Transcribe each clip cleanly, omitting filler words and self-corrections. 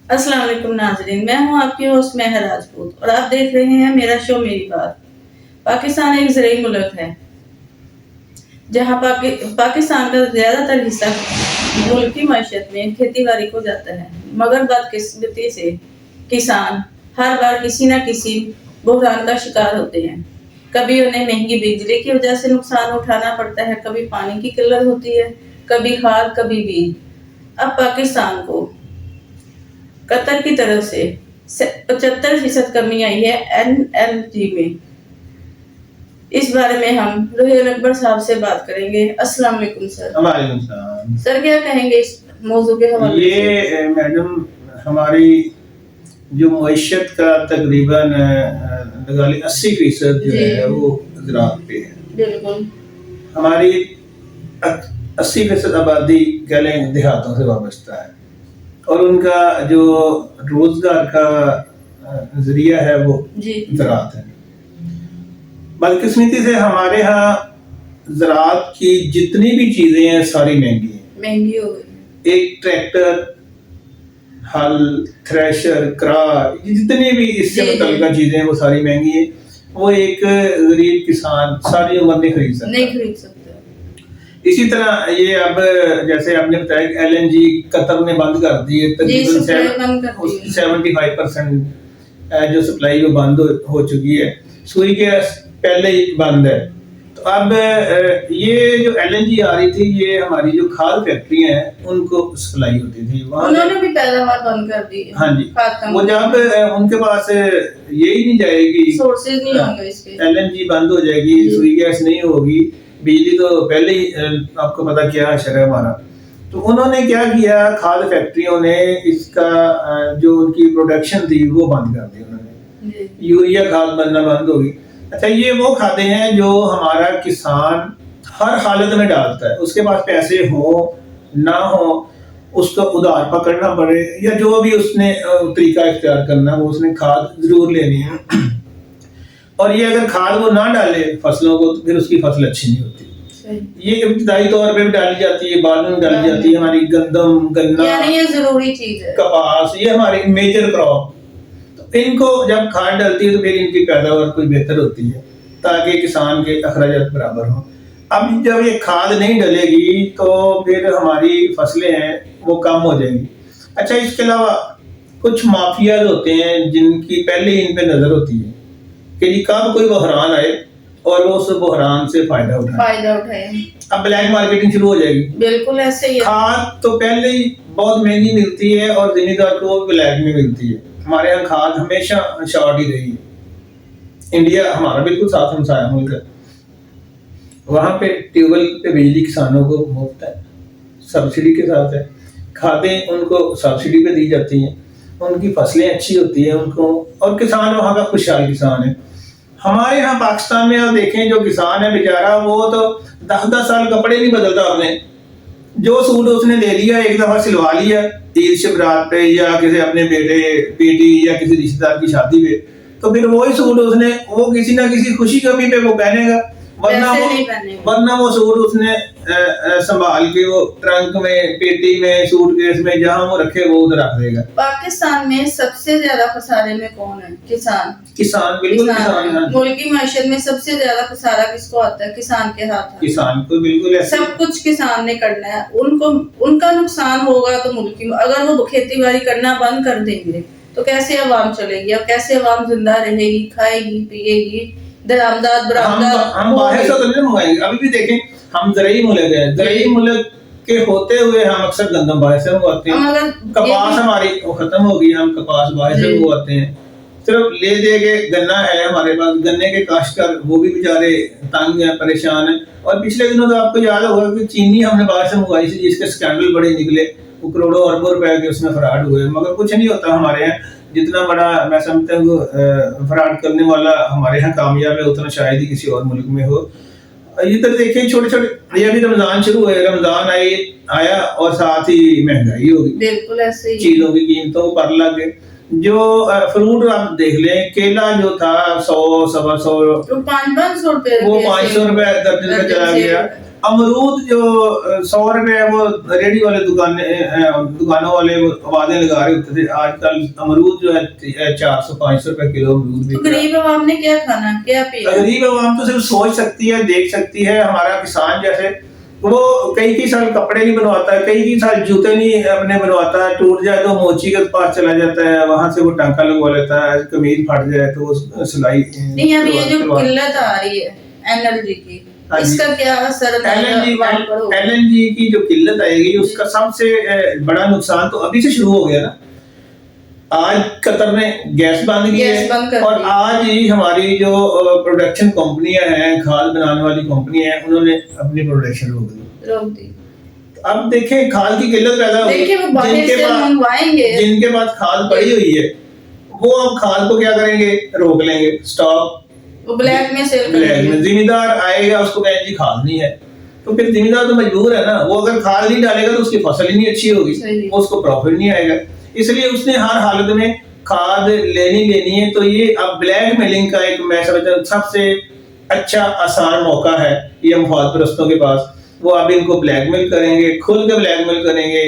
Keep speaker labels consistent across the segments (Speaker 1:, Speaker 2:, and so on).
Speaker 1: अस्सलाम वालेकुम नाज़रीन, मैं हूँ आपकी होस्ट मेहर राजपूत और आप देख रहे हैं मेरा शो मेरी बात। पाकिस्तान एक ज़रूरी मुल्क है जहाँ पाकिस्तान का ज़्यादातर हिस्सा मुल्क की मईशत में खेती बाड़ी को जाता है, मगर बदकिस्मती से किसान हर बार किसी न किसी बहरान का शिकार होते हैं। कभी उन्हें महंगी बिजली की वजह से नुकसान उठाना पड़ता है, कभी पानी की किल्लत होती है, कभी खाद, कभी बीज। अब पाकिस्तान को कतर की तरफ से 75% कमी आई है NLG में। इस बारे में हम रोहिल अकबर साहब से बात करेंगे। अस्सलाम वालेकुम सर।
Speaker 2: वालेकुम सलाम।
Speaker 1: सर क्या कहेंगे इस मौजू के हवाले से?
Speaker 2: ये मैडम हमारी जो मईशत का तकरीबन लगा ली 80% जो है वो ज़राअत पे है।
Speaker 1: बिल्कुल।
Speaker 2: हमारी 80% आबादी कह लें देहातों से वाबस्ता है और उनका जो रोजगार का जरिया है वो ज़राअत है। बदकिस्मती से हमारे यहाँ ज़राअत की जितनी भी चीजें हैं सारी महंगी
Speaker 1: हो गई।
Speaker 2: एक ट्रैक्टर, हल, थ्रेशर, क्रा, जितनी भी इससे मुतल्लिका चीजें हैं वो सारी महंगी है। वो एक गरीब किसान सारी उम्र नहीं खरीद सकता। इसी तरह ये अब जैसे आपने बताया कि LNG कतर ने बंद कर दी है, तकरीबन 75% जो सप्लाई वो बंद हो चुकी है। सुई गैस पहले ही बंद है। तो अब ये जो LNG आ रही थी, ये हमारी जो खाद फैक्ट्रियां हैं उनको सप्लाई होती थी,
Speaker 1: उन्होंने भी पैदावार बंद कर दी।
Speaker 2: हाँ जी, वो जब उनके पास यही नहीं जाएगी,
Speaker 1: सोर्सेज नहीं होंगे इसके,
Speaker 2: LNG बंद हो जाएगी, सुई गैस नहीं होगी, बिजली तो पहले ही आपको पता क्या असर है हमारा। तो उन्होंने क्या किया, खाद फैक्ट्रियों ने इसका जो उनकी प्रोडक्शन थी वो बंद कर दी उन्होंने, यूरिया खाद बनना बंद होगी। अच्छा, ये वो खाते हैं जो हमारा किसान हर हालत में डालता है, उसके पास पैसे हो ना हो, उसको उधार पकड़ना पड़े या जो भी उसने तरीका इख्तियार करना, वो उसने खाद जरूर लेनी है। और ये अगर खाद वो ना डाले फसलों को तो फिर उसकी फसल अच्छी नहीं होती। ये इब्तिदाई तौर पे भी डाली जाती है, बाद में डाली जाती है। हमारी गंदम, गन्ना,
Speaker 1: यानी ये जरूरी चीज है,
Speaker 2: कपास, ये हमारी मेजर क्रॉप। तो इनको जब खाद डलती है तो फिर इनकी पैदावार कोई बेहतर होती है ताकि किसान के अखराजात बराबर हों। अब जब ये खाद नहीं डलेगी तो फिर हमारी फसलें हैं वो कम हो जाएंगी। अच्छा, इसके अलावा कुछ माफिया होते हैं जिनकी पहले ही इन पे नजर होती है कि जी कब कोई बहरान आए और वो उस बहरान से फायदा उठाए। अब ब्लैक मार्केटिंग शुरू हो जाएगी।
Speaker 1: बिल्कुल ऐसे ही है।
Speaker 2: खाद तो पहले ही बहुत महंगी मिलती है और जिम्मेदार को ब्लैक में मिलती है। हमारे यहाँ खाद हमेशा शॉर्ट ही रही है। इंडिया हमारा बिल्कुल साथ हमसाया मुल्क है, वहाँ पे ट्यूबवेल पे बिजली किसानों को मुफ्त है, सब्सिडी के साथ है। खादें उनको सब्सिडी पे दी जाती हैं, उनकी फसलें अच्छी होती हैं उनको, और किसान वहाँ का खुशहाल किसान है। हमारे यहाँ पाकिस्तान में आप देखें जो किसान है बेचारा, वो तो 10-10 साल कपड़े नहीं बदलता। अपने जो सूट उसने ले लिया, एक दफा सिलवा लिया ईद शबरात पे या किसी अपने बेटे बेटी या किसी रिश्तेदार की शादी पे, तो फिर वही सूट उसने वो किसी ना किसी खुशी कमी पे वो पहनेगा, वरना वो सूट उसने संभाल के वो ट्रंक में, पेटी में, सूटकेस में जहां वो रखे वो उधर रख देगा।
Speaker 1: पाकिस्तान में सबसे ज्यादा खसारे में कौन है?
Speaker 2: किसान बिल्कुल किसान है।
Speaker 1: मुल्क की मैशत में सबसे ज्यादा खसारा किसको आता है? किसान के हाथ।
Speaker 2: किसान को बिल्कुल
Speaker 1: सब कुछ किसान ने करना है। उनका नुकसान होगा तो मुल्क की, अगर वो खेती बाड़ी करना बंद कर देंगे तो कैसे अवाम चलेगी और कैसे अवाम जिंदा रहेगी, खाएगी, पिएगी, दरामदाद
Speaker 2: हम बाहर से तो नहीं मंगाएंगे। अभी भी देखें, हम ज़राई मुल्क है, ज़राई मुल्क के होते हुए हम अक्सर गंदम बाहर से मंगवाते हैं। कपास हमारी खत्म हो गई, हम कपास बाहर से मंगवाते हैं। सिर्फ ले दे के गन्ना है हमारे पास, गन्ने के काश्तकार वो भी बेचारे तंग हैं, परेशान हैं। और पिछले दिनों तो आपको याद होगा कि चीनी हमने बाहर से मंगवाई थी, जिसके स्कैंडल बड़े निकले, वो करोड़ों अरबों रुपए के उसमें फ्रॉड हुए। मगर कुछ नहीं होता हमारे यहाँ, जितना बड़ा मैं समझता हूँ फ्रॉड करने वाला हमारे यहाँ कामयाब है, उतना शायद ही किसी और मुल्क में हो। इधर देखें छोटे छोटे, ये अभी रमजान शुरू है, रमजान आया और साथ ही महंगाई होगी।
Speaker 1: बिल्कुल ऐसे ही
Speaker 2: चीजों की कीमतों पर लग गए। जो फ्रूट आप देख लें, केला जो था 100, 125,
Speaker 1: 500 रुपए,
Speaker 2: वो 500 रुपए दर्जन में चला गया। अमरूद जो 100 रुपए वो रेडी वाले दुकानों वाले वो आवाजें लगा रहे होते थे, आजकल अमरूद जो है 400-500 रुपए किलो अमरूद
Speaker 1: तो
Speaker 2: बिक रहा है।
Speaker 1: गरीब आवाम ने क्या खाना, क्या पिया?
Speaker 2: गरीब आवाम तो सिर्फ सोच सकती है, देख सकती है। हमारा किसान जैसे वो कई साल कपड़े नहीं बनवाता है, कई साल जूते नहीं अपने बनवाता है, टूट जाए तो मोची के पास चला जाता है, वहां से वो टांका लगवा लेता है, कमीज फट जाए तो वो सिलाई
Speaker 1: नहीं, अब ये जो किल्लत आ रही है एनर्जी की,
Speaker 2: हाँ जी।
Speaker 1: इसका क्या असर होगा?
Speaker 2: एलएनजी की जो किल्लत आएगी उसका सबसे बड़ा नुकसान तो अभी से शुरू हो गया ना। आज कतर ने गैस बंद की
Speaker 1: गैस बंद
Speaker 2: है
Speaker 1: कर
Speaker 2: और
Speaker 1: दी।
Speaker 2: आज ही हमारी जो प्रोडक्शन कंपनियां हैं, खाद बनाने वाली कंपनियां हैं, उन्होंने अपनी प्रोडक्शन रोक दी। अब देखें खाद की किल्लत पैदा हो
Speaker 1: देखिए वो बाहर से मंगवाएंगे,
Speaker 2: जिनके पास खाद पड़ी हुई है वो अब खाद को क्या करेंगे, रोक लेंगे, स्टॉक,
Speaker 1: वो ब्लैक में सेल
Speaker 2: ब्लैक
Speaker 1: करेंगे।
Speaker 2: में जिम्मेदार आएगा, उसको कहें जी खाद नहीं है, तो फिर जिम्मेदार तो मजबूर है ना, वो अगर खाद नहीं डालेगा तो उसकी फसल ही नहीं अच्छी होगी, उसको प्रॉफिट नहीं आएगा। इसलिए उसने हर हालत में खाद लेनी है। तो ये अब ब्लैक मेलिंग का एक मैं समझता हूं सबसे अच्छा आसान मौका है ये अमवाद परस्तों के पास। वो अब इनको ब्लैकमेल करेंगे, खुल के ब्लैकमेल करेंगे,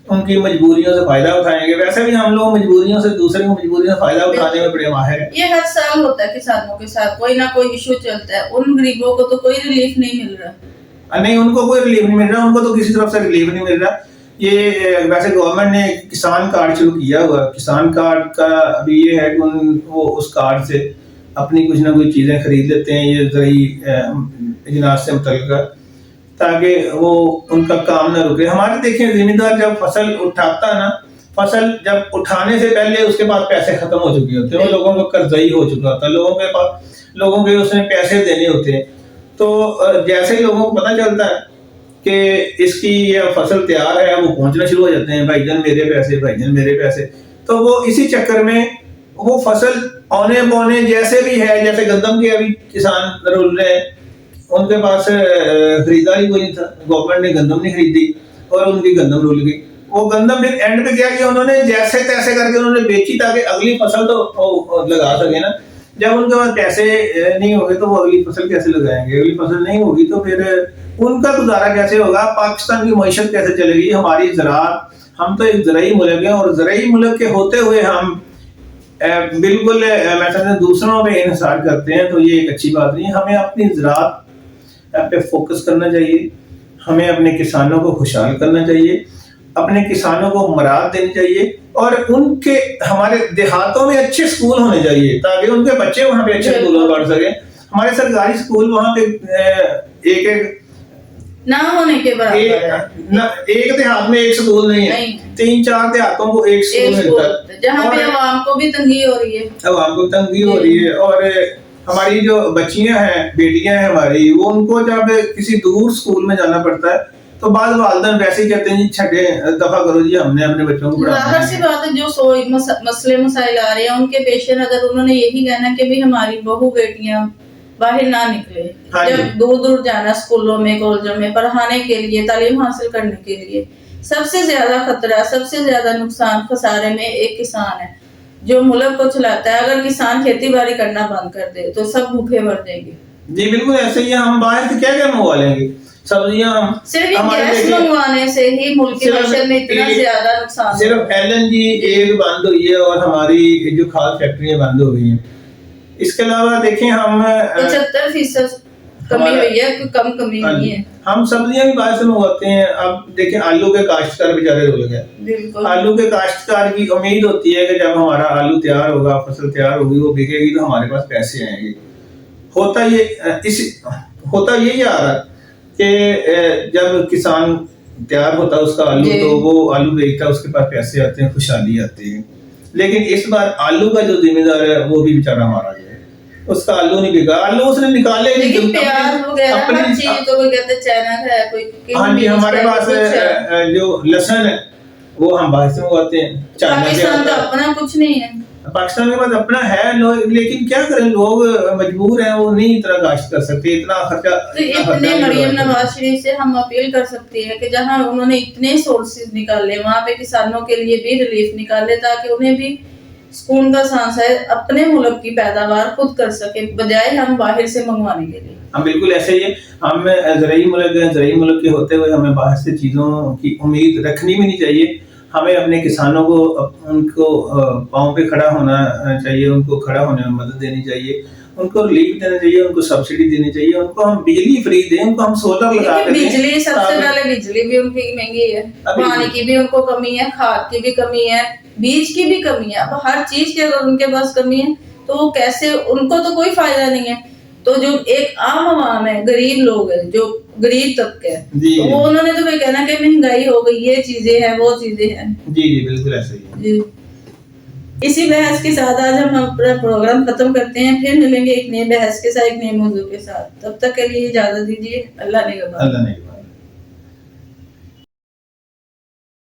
Speaker 2: उनकी मजबूरियों से फायदा उठाएंगे। वैसे भी हम लोग मजबूरियों से, दूसरे की मजबूरियों से फायदा उठाने में बड़े माहिर हैं।
Speaker 1: ये हर साल होता है किसानों के साथ, कोई ना कोई इशू चलता है, उन गरीबों को तो कोई रिलीफ नहीं मिल रहा।
Speaker 2: नहीं, उनको कोई रिलीफ नहीं मिल रहा, उनको तो किसी तरफ से रिलीफ नहीं मिल रहा। ये वैसे गवर्नमेंट ने किसान कार्ड शुरू किया हुआ, किसान कार्ड का अभी ये है कि वो उस कार्ड से अपनी कुछ ना कुछ चीजें खरीद लेते हैं, ये ज़रूरी इजनास से मुतल्लिक़, ताकि वो उनका काम ना रुके। हमारे देखें जिम्मेदार जब फसल उठाता है ना, फसल जब उठाने से पहले उसके पास पैसे खत्म हो चुके होते हैं, लोगों का कर्जई हो चुका होता है, लोगों के उसने पैसे देने होते हैं। तो जैसे ही लोगों को पता चलता है कि इसकी ये फसल तैयार है, वो पहुंचना शुरू हो जाते हैं, भाईजान मेरे पैसे, भाईजान मेरे पैसे। तो वो इसी चक्कर में वो फसल औने पौने जैसे भी है, जैसे गंदम के अभी किसान रुल रहे हैं, उनके पास खरीदारी कोई नहीं था, गवर्नमेंट ने गंदम नहीं खरीदी और उनकी गंदम रुल गई। वो गंदम फिर एंड पे क्या किया उन्होंने, जैसे तैसे करके उन्होंने बेची ताकि अगली फसल तो लगा सके ना। जब उनके पास पैसे नहीं होंगे तो वो अगली फसल कैसे लगाएंगे, अगली फसल नहीं होगी तो फिर उनका गुजारा कैसे होगा, पाकिस्तान की मईशत कैसे चलेगी, हमारी ज़राअत, हम तो एक ज़राई मुल्क है और ज़राई मुल्क के होते हुए हम बिल्कुल मैं समझता हूं दूसरों पे इन्हिसार करते हैं, तो ये एक अच्छी बात नहीं है। हमें अपनी ज़राअत पे फोकस करना चाहिए, हमें अपने किसानों को खुशहाल करना चाहिए, अपने किसानों को मराद देनी चाहिए और उनके हमारे देहातों में अच्छे स्कूल होने चाहिए ताकि उनके बच्चे वहाँ पे अच्छे स्कूलों में पढ़ सके। हमारे सरकारी स्कूल वहाँ पे एक
Speaker 1: ना होने के बराबर है।
Speaker 2: एक देहात में एक स्कूल नहीं है, 3-4 देहातों को एक स्कूल मिलता है,
Speaker 1: जहाँ पे आवाम को भी तंगी हो रही है,
Speaker 2: आवाम को तंगी हो रही है। और हमारी जो बच्चियां हैं, बेटियां हैं हमारी, वो उनको जब किसी दूर स्कूल में जाना पड़ता है तो बाद वालिदैन वैसे ही कहते हैं जी छठे दफा करो जी, हमने अपने बच्चों को पढ़ाना है।
Speaker 1: जाहिर सी बात है, जो मसले मसाइल आ रहे हैं उनके पेश नजर उन्होंने यही कहना कि भी हमारी बहू बेटियां बाहर ना निकले, जब दूर दूर जाना स्कूलों में, कॉलेजों में पढ़ाने के लिए, तालीम हासिल करने के लिए। सबसे ज्यादा खतरा, सबसे ज्यादा नुकसान खसारे में एक किसान है जो मुल्क को चलाता है। अगर किसान खेती बाड़ी करना बंद कर दे तो सब भूखे मर जाएंगे।
Speaker 2: जी बिल्कुल ऐसे ही। हम बाहर से क्या मंगवा लेंगे, सब्जियां
Speaker 1: सिर्फ गैस मंगवाने से ही मुल्क की मईशत में इतना ज्यादा नुकसान,
Speaker 2: सिर्फ एलएनजी एक बंद हुई है और हमारी जो खाद फैक्ट्रियां बंद हो गई हैं। इसके अलावा देखें हम
Speaker 1: 75% कमी हुई है, कोई कम कमी नहीं है।
Speaker 2: हम सब्जियां भी बाहर से मंगवाते हैं। अब देखें आलू के काश्तकार बेचारे रुल गए। आलू के काश्तकार की उम्मीद होती है कि जब हमारा आलू तैयार होगा, फसल तैयार होगी, वो बिकेगी तो हमारे पास पैसे आएंगे। होता यही आ रहा कि जब किसान तैयार होता है उसका आलू, तो वो आलू बेचता है, उसके पास पैसे आते हैं, खुशहाली आती है। लेकिन इस बार आलू का जो जिम्मेदार है वो भी बेचारा मारा गया है, उसका आलू नहीं बिका, आलू उसने निकाले नहीं।
Speaker 1: लेकिन प्याज वगैरह हर चीज तो कोई कहते चाइना का है, कोई
Speaker 2: हाँ जी, हमारे पास जो लहसुन है वो हम बाहर से मंगवाते हैं,
Speaker 1: पाकिस्तान का अपना कुछ नहीं है।
Speaker 2: पाकिस्तान के पास अपना है लेकिन क्या करें, लोग मजबूर हैं, वो नहीं इतना काश्त कर सकते, इतना खर्चा।
Speaker 1: तो इतने मरियम नवाज शरीफ से हम अपील कर सकते हैं कि जहां उन्होंने इतने सोर्सेज निकाले वहां पे किसानों के लिए भी रिलीफ निकाले ताकि उन्हें भी सुकून का सांस है, अपने मुल्क की पैदावार खुद कर सके बजाय हम बाहर से मंगवाने के लिए।
Speaker 2: हम बिल्कुल ऐसे ही है। हम ज़रई मुल्क हैं, ज़रई मुल्क के होते हुए हमें बाहर से चीज़ों की उम्मीद रखनी भी नहीं चाहिए। हमें अपने किसानों को उनको पाँव पे खड़ा होना चाहिए, उनको खड़ा होने में मदद देनी चाहिए, उनको रिलीफ देना चाहिए, उनको सब्सिडी देनी चाहिए, उनको हम बिजली फ्री दें, उनको हम सोलर लगा
Speaker 1: लेकिन
Speaker 2: के दें।
Speaker 1: बिजली सबसे पहले बिजली भी उनकी महंगी है,
Speaker 2: अभी-
Speaker 1: पानी की भी उनको कमी है, खाद की भी कमी है, बीज की भी कमी है। अब हर चीज की अगर उनके पास कमी है तो वो कैसे, उनको तो कोई फायदा नहीं है। तो जो एक आम आवाम है, गरीब लोग हैं, जो गरीब तबके है,
Speaker 2: जी
Speaker 1: तो वो उन्होंने तो भाई कहना कि महंगाई हो गई, ये चीजें हैं, वो चीजें हैं।
Speaker 2: जी बिल्कुल ऐसे ही है।
Speaker 1: जी, इसी बहस के साथ आज हम अपना प्रोग्राम खत्म करते हैं। फिर मिलेंगे एक नए बहस के साथ, एक नए मौजू के साथ। तब तक के लिए इजाजत दीजिए। अल्लाह ने
Speaker 2: अल्लाह ने